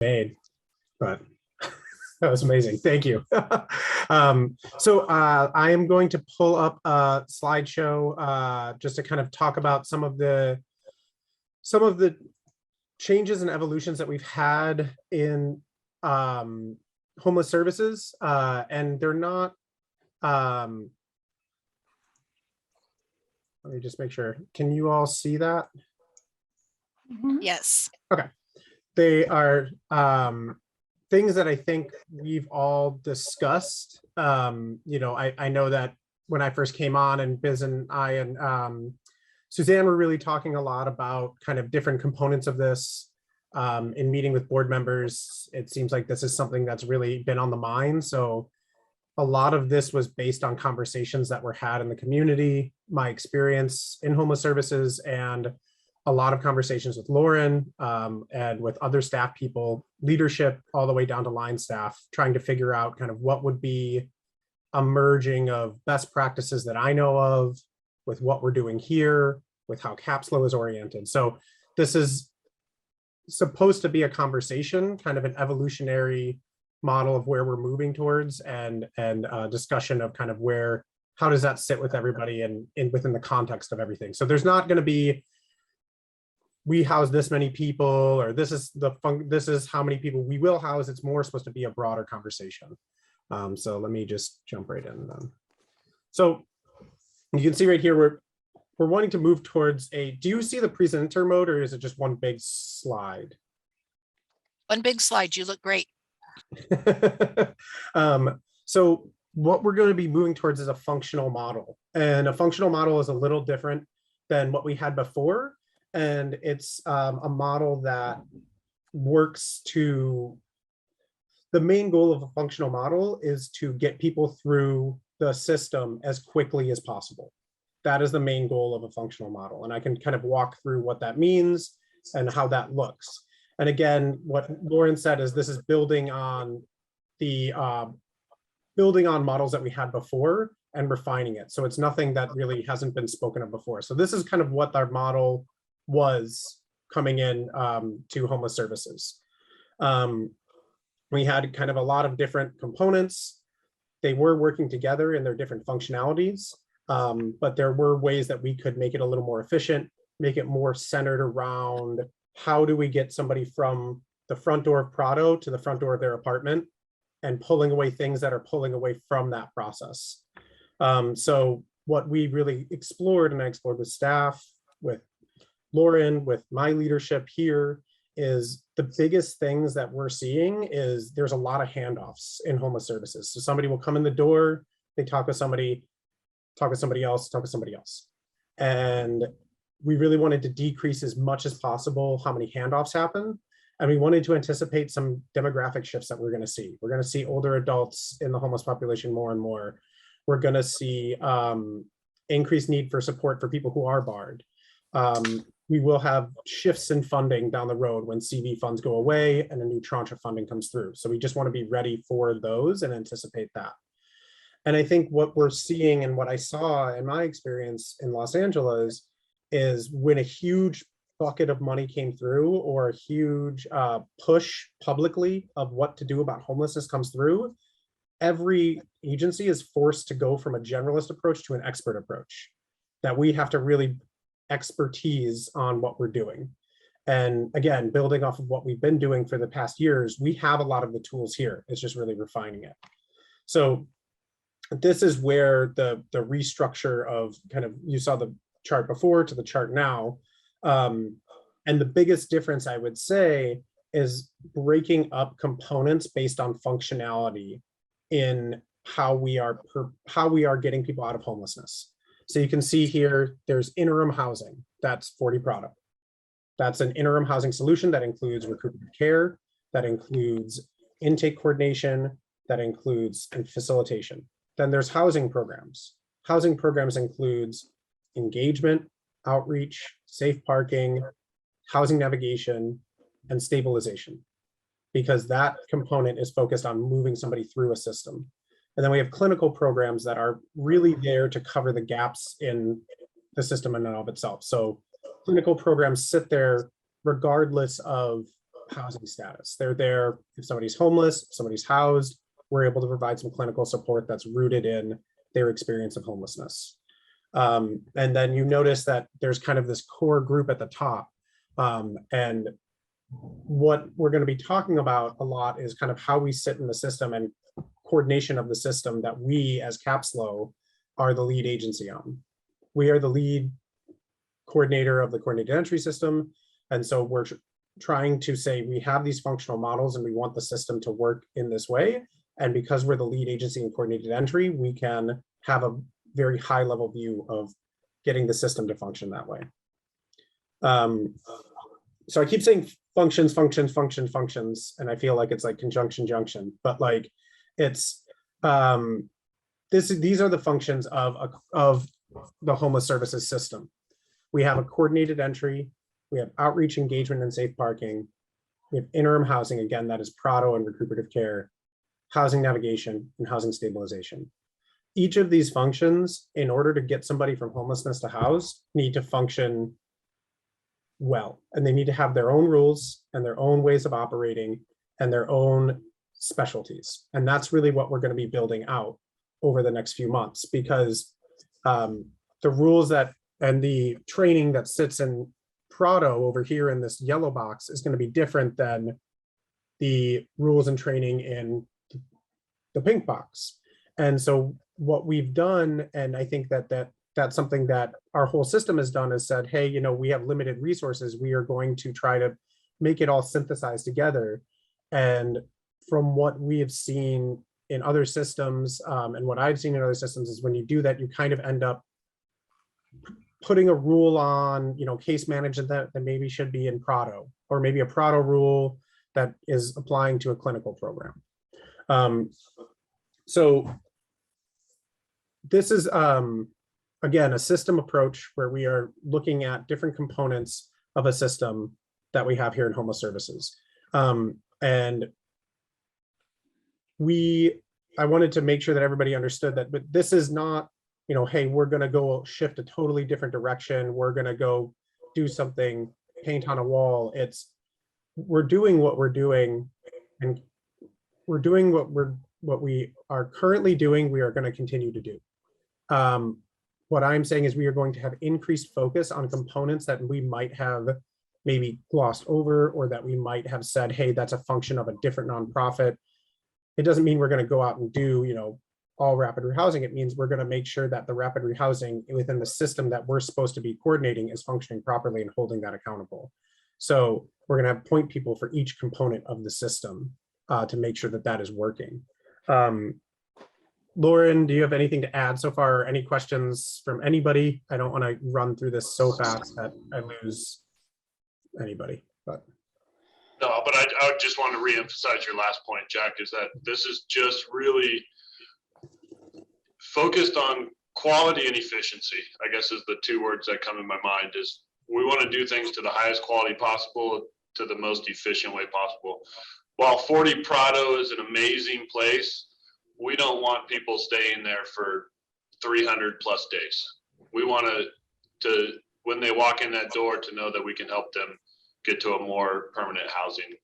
made, but that was amazing. Thank you. So I am going to pull up a slideshow just to kind of talk about some of the changes and evolutions that we've had in homeless services, and they're not. Let me just make sure. Can you all see that? Yes. Okay. They are things that I think we've all discussed. I know that when I first came on, and Biz and I and Suzanne were really talking a lot about kind of different components of this in meeting with board members. It seems like this is something that's really been on the mind. So a lot of this was based on conversations that were had in the community, my experience in homeless services, and a lot of conversations with Lauren and with other staff people, leadership, all the way down to line staff, trying to figure out kind of what would be a merging of best practices that I know of with what we're doing here, with how CapsLO is oriented. So this is supposed to be a conversation, kind of an evolutionary model of where we're moving towards, and a discussion of kind of how does that sit with everybody and within the context of everything. So there's not going to be, we house this many people, or this is how many people we will house. It's more supposed to be a broader conversation. So let me just jump right in then. So you can see right here, we're wanting to move towards do you see the presenter mode, or is it just one big slide? One big slide. You look great. So what we're going to be moving towards is a functional model, and a functional model is a little different than what we had before. And it's a model that works to, the main goal of a functional model is to get people through the system as quickly as possible. That is the main goal of a functional model. And I can kind of walk through what that means and how that looks. And again, what Lauren said is this is building on models that we had before and refining it. So it's nothing that really hasn't been spoken of before. So this is kind of what our model was coming in to homeless services. We had kind of a lot of different components. They were working together in their different functionalities, but there were ways that we could make it a little more efficient, make it more centered around how do we get somebody from the front door of Prado to the front door of their apartment, and pulling away things that are pulling away from that process. So what we really explored, and I explored with staff, with Lauren, with my leadership here, is the biggest things that we're seeing is there's a lot of handoffs in homeless services. So somebody will come in the door, they talk with somebody, talk with somebody else, talk with somebody else. And we really wanted to decrease as much as possible how many handoffs happen. And we wanted to anticipate some demographic shifts that we're going to see. We're going to see older adults in the homeless population more and more. We're going to see increased need for support for people who are barred. We will have shifts in funding down the road when CV funds go away and a new tranche of funding comes through. So we just want to be ready for those and anticipate that. And I think what we're seeing, and what I saw in my experience in Los Angeles, is when a huge bucket of money came through, or a huge push publicly of what to do about homelessness comes through, every agency is forced to go from a generalist approach to an expert approach, that we have to really expertise on what we're doing. And again, building off of what we've been doing for the past years, we have a lot of the tools here. It's just really refining it. So this is where the restructure of kind of, you saw the chart before to the chart now. And the biggest difference, I would say, is breaking up components based on functionality in how we are getting people out of homelessness. So you can see here, there's interim housing. That's 40 Prado. That's an interim housing solution that includes recuperative care, that includes intake coordination, that includes facilitation. Then there's housing programs. Housing programs includes engagement, outreach, safe parking, housing navigation, and stabilization, because that component is focused on moving somebody through a system. And then we have clinical programs that are really there to cover the gaps in the system in and of itself. So clinical programs sit there regardless of housing status. They're there if somebody's homeless, if somebody's housed, we're able to provide some clinical support that's rooted in their experience of homelessness. And then you notice that there's kind of this core group at the top. And what we're going to be talking about a lot is kind of how we sit in the system and coordination of the system that we as CAPSLO are the lead agency on. We are the lead coordinator of the coordinated entry system. And so we're trying to say we have these functional models and we want the system to work in this way. And because we're the lead agency in coordinated entry, we can have a very high level view of getting the system to function that way. So I keep saying functions, functions, functions, functions, and I feel like it's like conjunction junction, but like it's these are the functions of the homeless services system. We have a coordinated entry, we have outreach, engagement, and safe parking. We have interim housing, again, that is Prado and recuperative care, housing navigation, and housing stabilization. Each of these functions, in order to get somebody from homelessness to housed, need to function well, and they need to have their own rules and their own ways of operating and their own specialties. And that's really what we're going to be building out over the next few months, because the rules that and the training that sits in Prado over here in this yellow box is going to be different than the rules and training in the pink box. And so what we've done, and I think that's something that our whole system has done, is said, hey, you know, we have limited resources. We are going to try to make it all synthesized together. And from what we have seen in other systems, and what I've seen in other systems, is when you do that, you kind of end up putting a rule on, you know, case management that maybe should be in Prado, or maybe a Prado rule that is applying to a clinical program. So this is, again, a system approach where we are looking at different components of a system that we have here in homeless services. And I wanted to make sure that everybody understood that, but this is not, you know, hey, we're going to go shift a totally different direction. We're going to go do something, paint on a wall. It's, we're doing what we're doing, and we're doing what we are currently doing. We are going to continue to do. What I'm saying is we are going to have increased focus on components that we might have maybe glossed over, or that we might have said, hey, that's a function of a different nonprofit. It doesn't mean we're going to go out and do, you know, all rapid rehousing. It means we're going to make sure that the rapid rehousing within the system that we're supposed to be coordinating is functioning properly and holding that accountable. So we're going to have point people for each component of the system to make sure that that is working. Lauren, do you have anything to add so far? Any questions from anybody? I don't want to run through this so fast that I lose anybody, but. No, but I just want to reemphasize your last point, Jack, is that this is just really focused on quality and efficiency, I guess, is the two words that come in my mind. Is we want to do things to the highest quality possible, to the most efficient way possible. While 40 Prado is an amazing place, we don't want people staying there for 300 plus days. We want to when they walk in that door, to know that we can help them get to a more permanent housing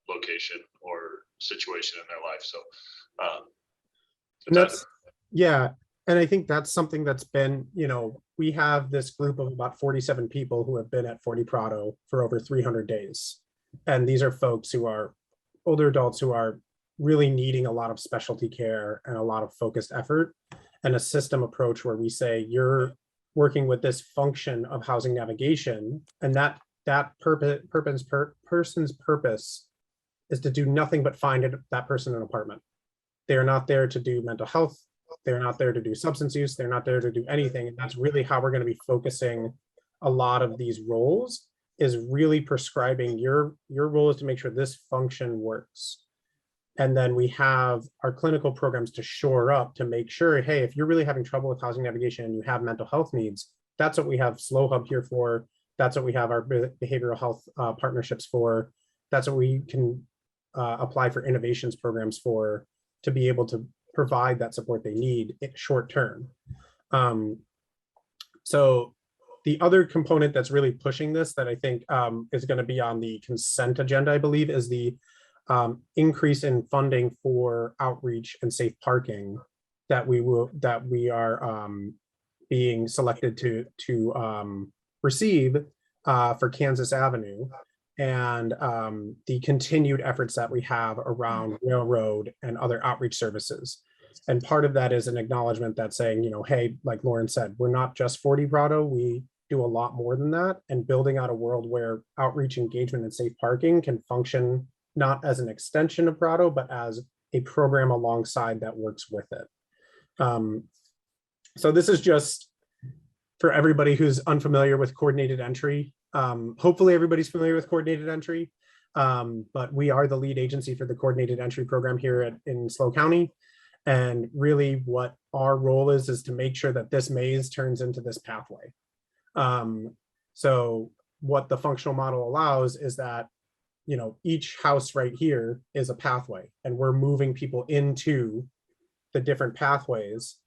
location or situation in their life. So and that's, yeah. And I think that's something that's been, you know, we have this group of about 47 people who have been at 40 Prado for over 300 days. And these are folks who are older adults who are really needing a lot of specialty care and a lot of focused effort, and a system approach where we say, you're working with this function of housing navigation, and that person's purpose is to do nothing but find that person an apartment. They are not there to do mental health. They're not there to do substance use. They're not there to do anything. And that's really how we're going to be focusing a lot of these roles, is really prescribing your role is to make sure this function works. And then we have our clinical programs to shore up, to make sure, hey, if you're really having trouble with housing navigation and you have mental health needs, that's what we have Slow Hub here for. That's what we have our behavioral health partnerships for. That's what we can apply for innovations programs for, to be able to provide that support they need short term. So the other component that's really pushing this that I think is going to be on the consent agenda, I believe, is the increase in funding for outreach and safe parking that we are being selected to receive for Kansas Avenue, and the continued efforts that we have around railroad and other outreach services. And part of that is an acknowledgement that saying, you know, hey, like Lauren said, we're not just 40 Prado, we do a lot more than that, and building out a world where outreach, engagement, and safe parking can function not as an extension of Prado, but as a program alongside that works with it. So this is just for everybody who's unfamiliar with coordinated entry. Hopefully everybody's familiar with coordinated entry, but we are the lead agency for the coordinated entry program here in SLO County. And really what our role is to make sure that this maze turns into this pathway. So what the functional model allows is that, you know, each house right here is a pathway, and we're moving people into the different pathways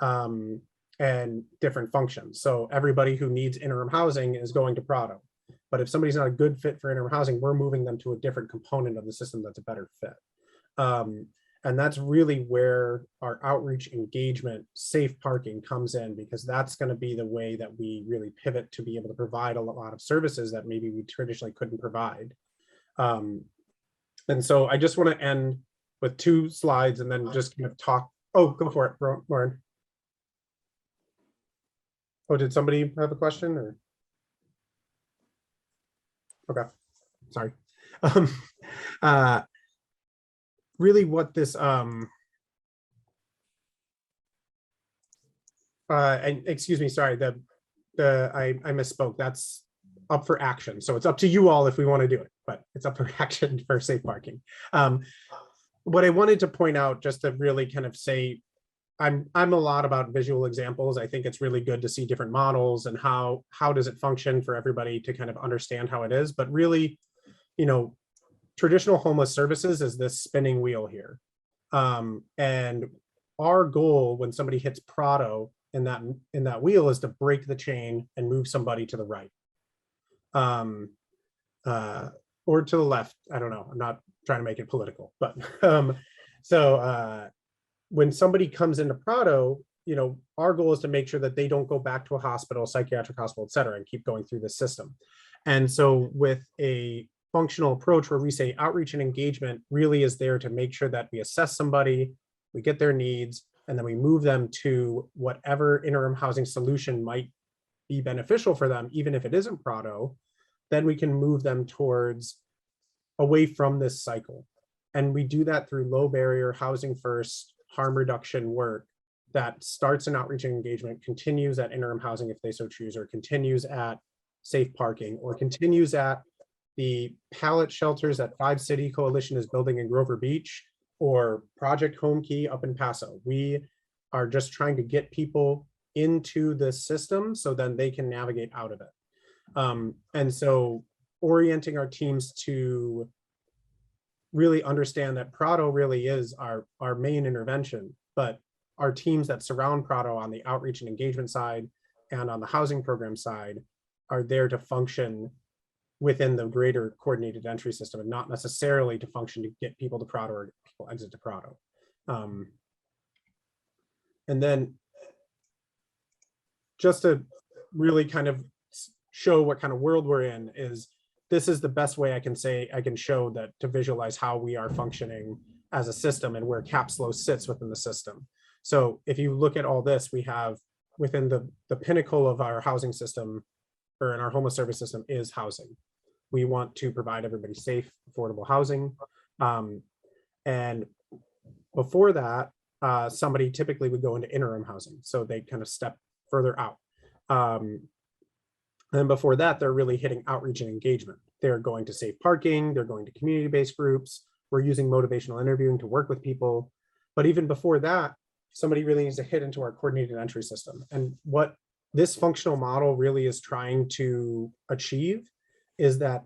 and different functions. So everybody who needs interim housing is going to Prado. But if somebody's not a good fit for interim housing, we're moving them to a different component of the system that's a better fit. And that's really where our outreach, engagement, safe parking comes in, because that's going to be the way that we really pivot to be able to provide a lot of services that maybe we traditionally couldn't provide. And so I just want to end with 2 slides and then just kind of talk. Oh, go for it, Lauren. Oh, did somebody have a question or? Okay, sorry. Really what this, and excuse me, sorry, I misspoke. That's up for action. So it's up to you all if we want to do it, but it's up for action for safe parking. What I wanted to point out, just to really kind of say, I'm a lot about visual examples. I think it's really good to see different models and how does it function for everybody to kind of understand how it is. But really, you know, traditional homeless services is this spinning wheel here. And our goal when somebody hits Prado in that wheel is to break the chain and move somebody to the right. Or to the left. I don't know. I'm not trying to make it political, but when somebody comes into Prado, you know, our goal is to make sure that they don't go back to a hospital, psychiatric hospital, et cetera, and keep going through the system. And so with a functional approach where we say outreach and engagement really is there to make sure that we assess somebody, we get their needs, and then we move them to whatever interim housing solution might be beneficial for them, even if it isn't Prado, then we can move them towards away from this cycle. And we do that through low barrier housing first, harm reduction work that starts in outreach and engagement, continues at interim housing if they so choose, or continues at safe parking, or continues at the pallet shelters that 5 City Coalition is building in Grover Beach, or Project Home Key up in Paso. We are just trying to get people into this system so then they can navigate out of it. And so orienting our teams to really understand that Prado really is our main intervention, but our teams that surround Prado on the outreach and engagement side and on the housing program side are there to function within the greater coordinated entry system, and not necessarily to function to get people to Prado or people exit to Prado. And then just to really kind of show what kind of world we're in, is this is the best way I can show that, to visualize how we are functioning as a system and where CapSLO sits within the system. So if you look at all this, we have within the pinnacle of our housing system, or in our homeless service system, is housing. We want to provide everybody safe, affordable housing. And before that, somebody typically would go into interim housing. So they kind of step further out. And before that, they're really hitting outreach and engagement. They're going to safe parking, they're going to community-based groups. We're using motivational interviewing to work with people. But even before that, somebody really needs to hit into our coordinated entry system. And what this functional model really is trying to achieve is that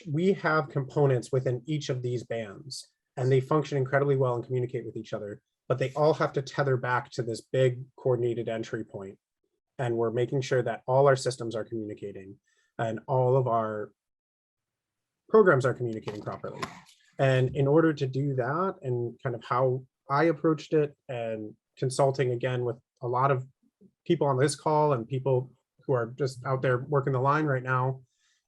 we have components within each of these bands, and they function incredibly well and communicate with each other, but they all have to tether back to this big coordinated entry point. and we're making sure that all our systems are communicating and all of our programs are communicating properly. And in order to do that, and kind of how I approached it, and consulting again with a lot of people on this call and people who are just out there working the line right now,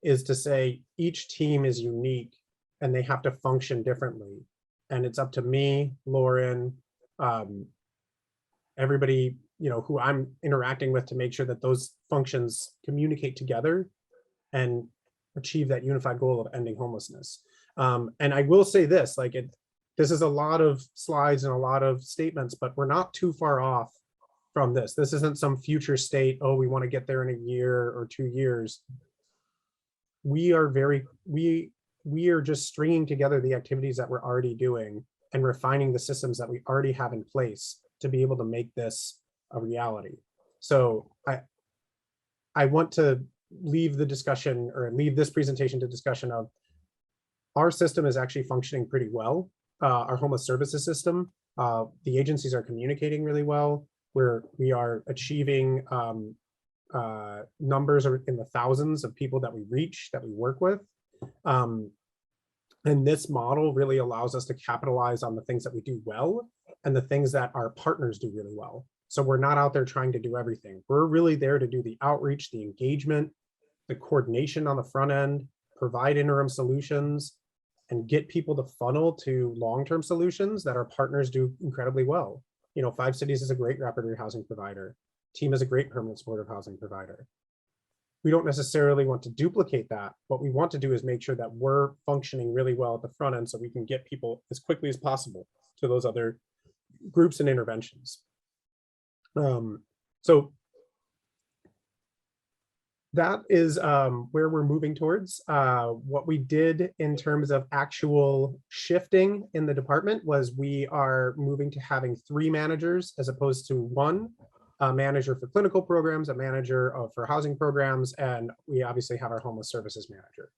is to say each team is unique and they have to function differently. And it's up to me, Lauren, everybody, you know, who I'm interacting with, to make sure that those functions communicate together and achieve that unified goal of ending homelessness. And I will say this, like, this is a lot of slides and a lot of statements, but we're not too far off from this. This isn't some future state, oh, we want to get there in a year or 2 years. We are just stringing together the activities that we're already doing and refining the systems that we already have in place to be able to make this a reality. So I want to leave the discussion, or leave this presentation to discussion of, our system is actually functioning pretty well. Our homeless services system, the agencies are communicating really well. We are achieving numbers in the thousands of people that we reach, that we work with. And this model really allows us to capitalize on the things that we do well and the things that our partners do really well. So we're not out there trying to do everything. We're really there to do the outreach, the engagement, the coordination on the front end, provide interim solutions, and get people to funnel to long-term solutions that our partners do incredibly well. You know, 5 Cities is a great rapid rehousing provider. Team is a great permanent supportive housing provider. We don't necessarily want to duplicate that. What we want to do is make sure that we're functioning really well at the front end, so we can get people as quickly as possible to those other groups and interventions. So that is where we're moving towards. What we did in terms of actual shifting in the department was, we are moving to having 3 managers as opposed to 1. A manager for clinical programs, a manager for housing programs, and we obviously have our homeless services manager.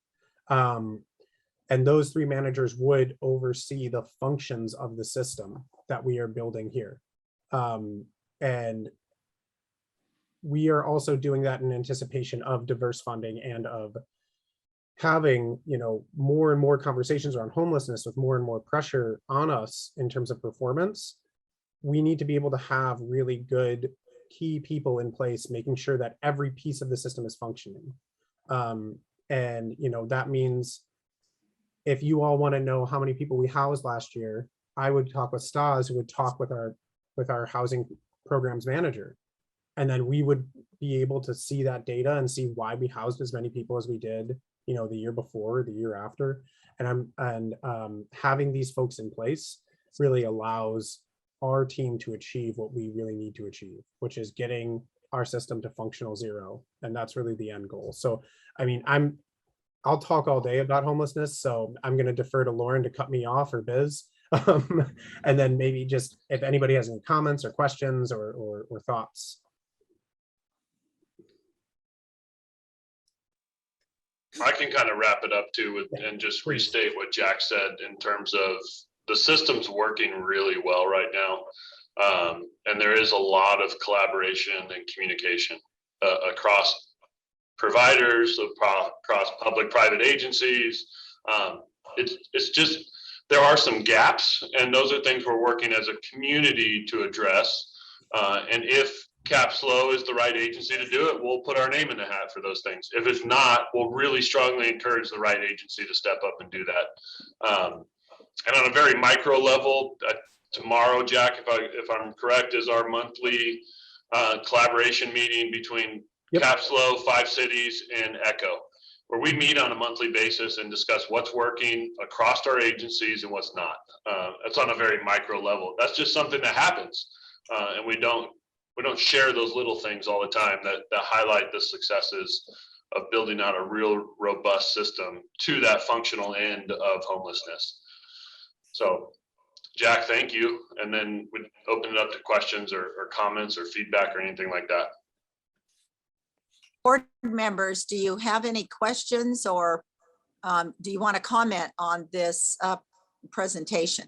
And those 3 managers would oversee the functions of the system that we are building here. And we are also doing that in anticipation of diverse funding and of having, you know, more and more conversations around homelessness with more and more pressure on us in terms of performance. We need to be able to have really good key people in place, making sure that every piece of the system is functioning. And, you know, that means if you all want to know how many people we housed last year, I would talk with Stas, who would talk with our housing programs manager. And then we would be able to see that data and see why we housed as many people as we did, you know, the year before, the year after. And having these folks in place really allows our team to achieve what we really need to achieve, which is getting our system to functional 0. And that's really the end goal. So, I mean, I'll talk all day about homelessness, so I'm going to defer to Lauren to cut me off, or Biz. And then maybe just if anybody has any comments or questions or thoughts. I can kind of wrap it up too and just restate what Jack said in terms of the system's working really well right now. And there is a lot of collaboration and communication across providers, across public-private agencies. It's just, there are some gaps, and those are things we're working as a community to address. And if CapSlow is the right agency to do it, we'll put our name in the hat for those things. If it's not, we'll really strongly encourage the right agency to step up and do that. And on a very micro level, tomorrow, Jack, if I'm correct, is our monthly collaboration meeting between CapSlow, 5 Cities, and Echo, where we meet on a monthly basis and discuss what's working across our agencies and what's not. That's on a very micro level. That's just something that happens, and we don't share those little things all the time that highlight the successes of building out a real robust system to that functional end of homelessness. So, Jack, thank you. And then we'd open it up to questions or comments or feedback or anything like that. Board members, do you have any questions, or do you want to comment on this presentation?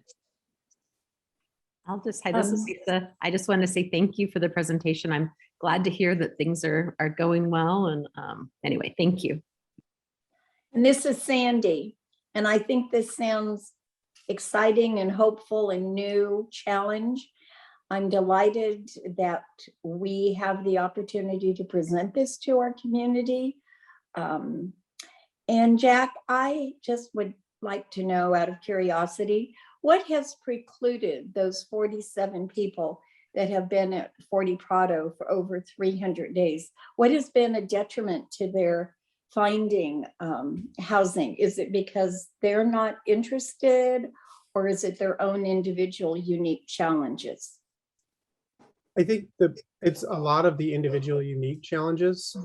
Hi, this is Lisa. I just want to say thank you for the presentation. I'm glad to hear that things are going well. And anyway, thank you. And this is Sandy. And I think this sounds exciting and hopeful and new challenge. I'm delighted that we have the opportunity to present this to our community. And Jack, I just would like to know, out of curiosity, what has precluded those 47 people that have been at 40 Prado for over 300 days? What has been a detriment to their finding housing? Is it because they're not interested, or is it their own individual unique challenges? I think it's a lot of the individual unique challenges.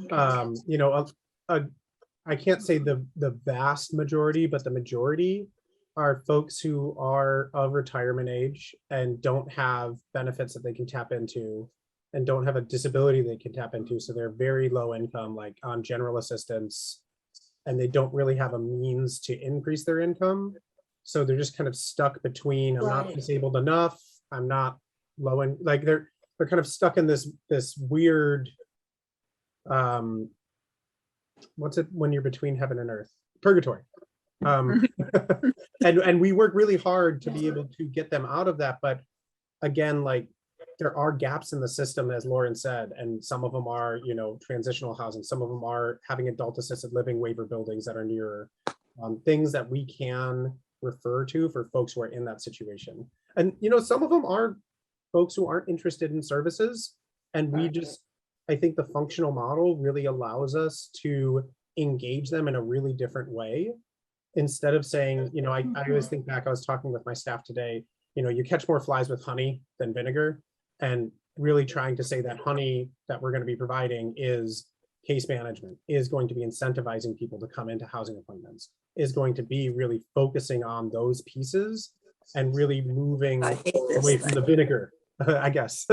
You know, I can't say the vast majority, but the majority are folks who are of retirement age and don't have benefits that they can tap into and don't have a disability they can tap into. So they're very low income, like on general assistance, and they don't really have a means to increase their income. So they're just kind of stuck between, I'm not Right. disabled enough, I'm not low in, like they're kind of stuck in this weird, what's it when you're between heaven and earth? Purgatory. And we work really hard to be able to get them out of that. But again, like there are gaps in the system, as Lauren said, and some of them are, you know, transitional housing. Some of them are having adult assisted living waiver buildings that are nearer, things that we can refer to for folks who are in that situation. And, you know, some of them are folks who aren't interested in services. And we just, I think the functional model really allows us to engage them in a really different way. Instead of saying, you know, I always think back, I was talking with my staff today, you know, you catch more flies with honey than vinegar, and really trying to say that honey that we're going to be providing is case management, is going to be incentivizing people to come into housing appointments, is going to be really focusing on those pieces and really moving I hate this away from the thing. vinegar, I guess.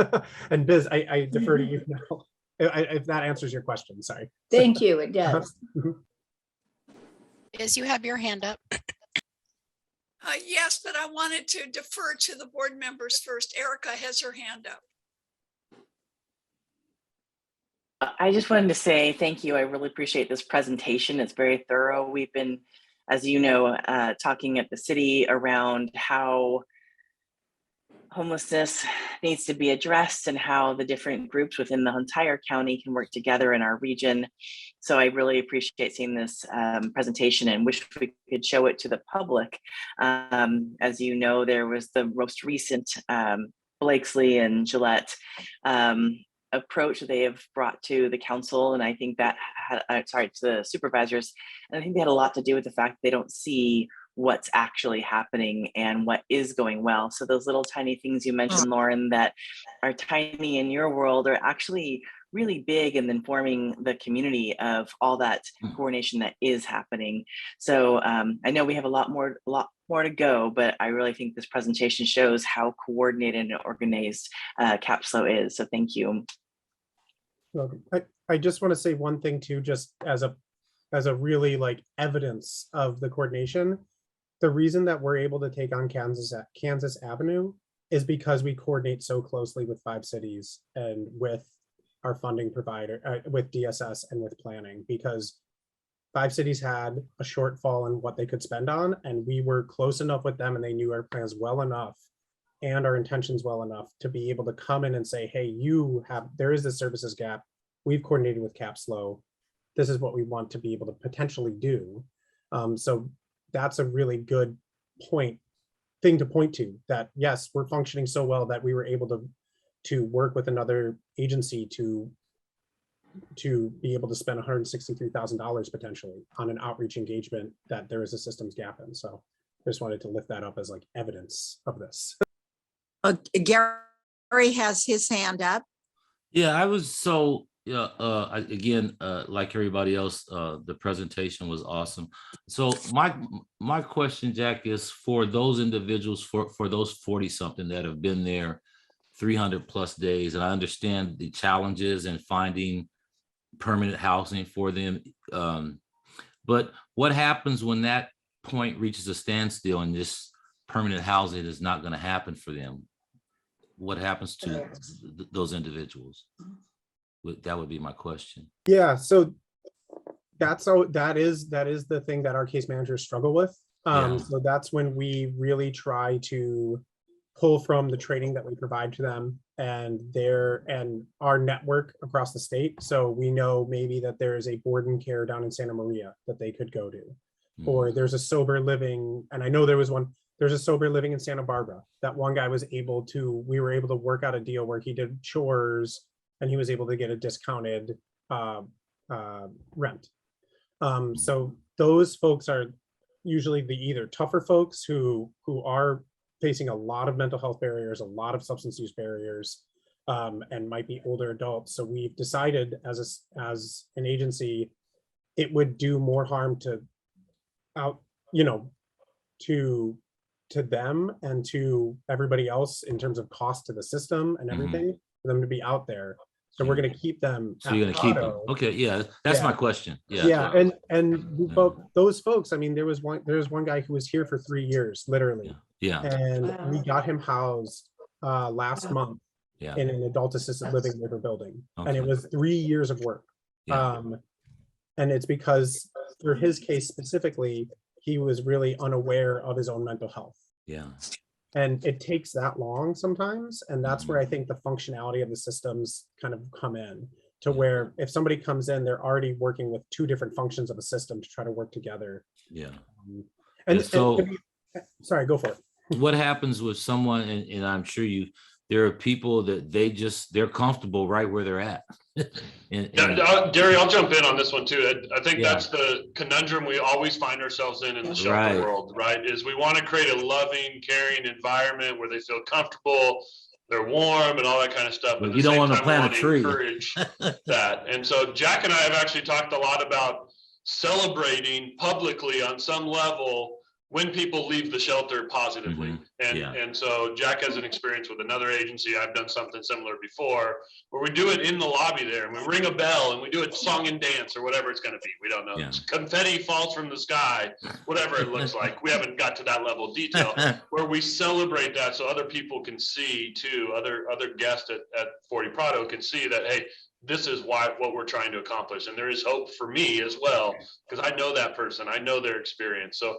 And Biz, I defer to you now. If that answers your question, sorry. Thank you, it does. Is you have your hand up? Yes, but I wanted to defer to the board members first. Erica has her hand up. I just wanted to say thank you. I really appreciate this presentation. It's very thorough. We've been, as you know, talking at the city around how homelessness needs to be addressed and how the different groups within the entire county can work together in our region. So I really appreciate seeing this presentation and wish we could show it to the public. As you know, there was the most recent Blakesley and Gillette approach that they have brought to the council, and I think that to the supervisors, and I think they had a lot to do with the fact they don't see what's actually happening and what is going well. So those little tiny things you mentioned, Lauren, that are tiny in your world are actually really big in informing the community of all that coordination that is happening. So I know we have a lot more to go, but I really think this presentation shows how coordinated and organized CapSlow is. So thank you. Well, I just want to say one thing too, just as a really like evidence of the coordination. The reason that we're able to take on Kansas Avenue is because we coordinate so closely with 5 cities and with our funding provider, with DSS and with planning, because 5 cities had a shortfall in what they could spend on, and we were close enough with them and they knew our plans well enough and our intentions well enough to be able to come in and say, hey, there is this services gap. We've coordinated with CapSlow. This is what we want to be able to potentially do. So that's a really good thing to point to, that yes, we're functioning so well that we were able to work with another agency to be able to spend $163,000 potentially on an outreach engagement that there is a systems gap in. So I just wanted to lift that up as like evidence of this. Gary has his hand up. Yeah, I was so again, like everybody else, the presentation was awesome. So my question, Jack, is for those individuals, for those 40 something that have been there 300 plus days, and I understand the challenges in finding permanent housing for them. But what happens when that point reaches a standstill and this permanent housing is not going to happen for them? What happens to those individuals? That would be my question. Yeah, so that is the thing that our case managers struggle with. Yeah. So that's when we really try to pull from the training that we provide to them and our network across the state. So we know maybe that there is a board and care down in Santa Maria that they could go to, or there's a sober living, and I know there's a sober living in Santa Barbara. That one guy we were able to work out a deal where he did chores and he was able to get a discounted rent. So those folks are usually the either tougher folks who are facing a lot of mental health barriers, a lot of substance use barriers, and might be older adults. So we've decided as an agency, it would do more harm to them and to everybody else in terms of cost to the system and everything for them to be out there. So we're going to keep them. So you're going to keep them. Prado. Okay. Yeah. That's Yeah. my question. Yeah. Yeah, that's what and those folks, I mean, there was one guy who was here for 3 years, literally, yeah. and we got him housed last month Yeah. in an adult assisted living labor building, and it Okay. was 3 years of work. Yeah. And it's because for his case specifically, he was really unaware of his own mental health. Yeah. And it takes that long sometimes. And that's where I think the functionality of the systems kind of come in to where if somebody comes in, they're already working with 2 different functions of a system to try to work together. Yeah. And so sorry, go for it. what happens with someone, and I'm sure there are people that they're comfortable right where they're at. Gary, I'll jump in on this one too. I think Yeah. that's the conundrum we always find ourselves in the shelter Right. world, right? Is we want to create a loving, caring environment where they feel comfortable, they're warm and all that kind of stuff. But at you the don't same want to time, we plant a wanna tree. encourage that. And so Jack and I have actually talked a lot about celebrating publicly on some level when people leave the shelter positively. Yeah. And so Jack has an experience with another agency. I've done something similar before where we do it in the lobby there and we ring a bell and we do a song and dance or whatever it's going to be. We don't know. Yeah. Confetti falls from the sky, whatever it looks like. We haven't got to that level of detail where we celebrate that so other people can see too, other guests at 40 Prado can see that, hey, this is what we're trying to accomplish. And there is hope for me as well, because I know that person, I know their experience. So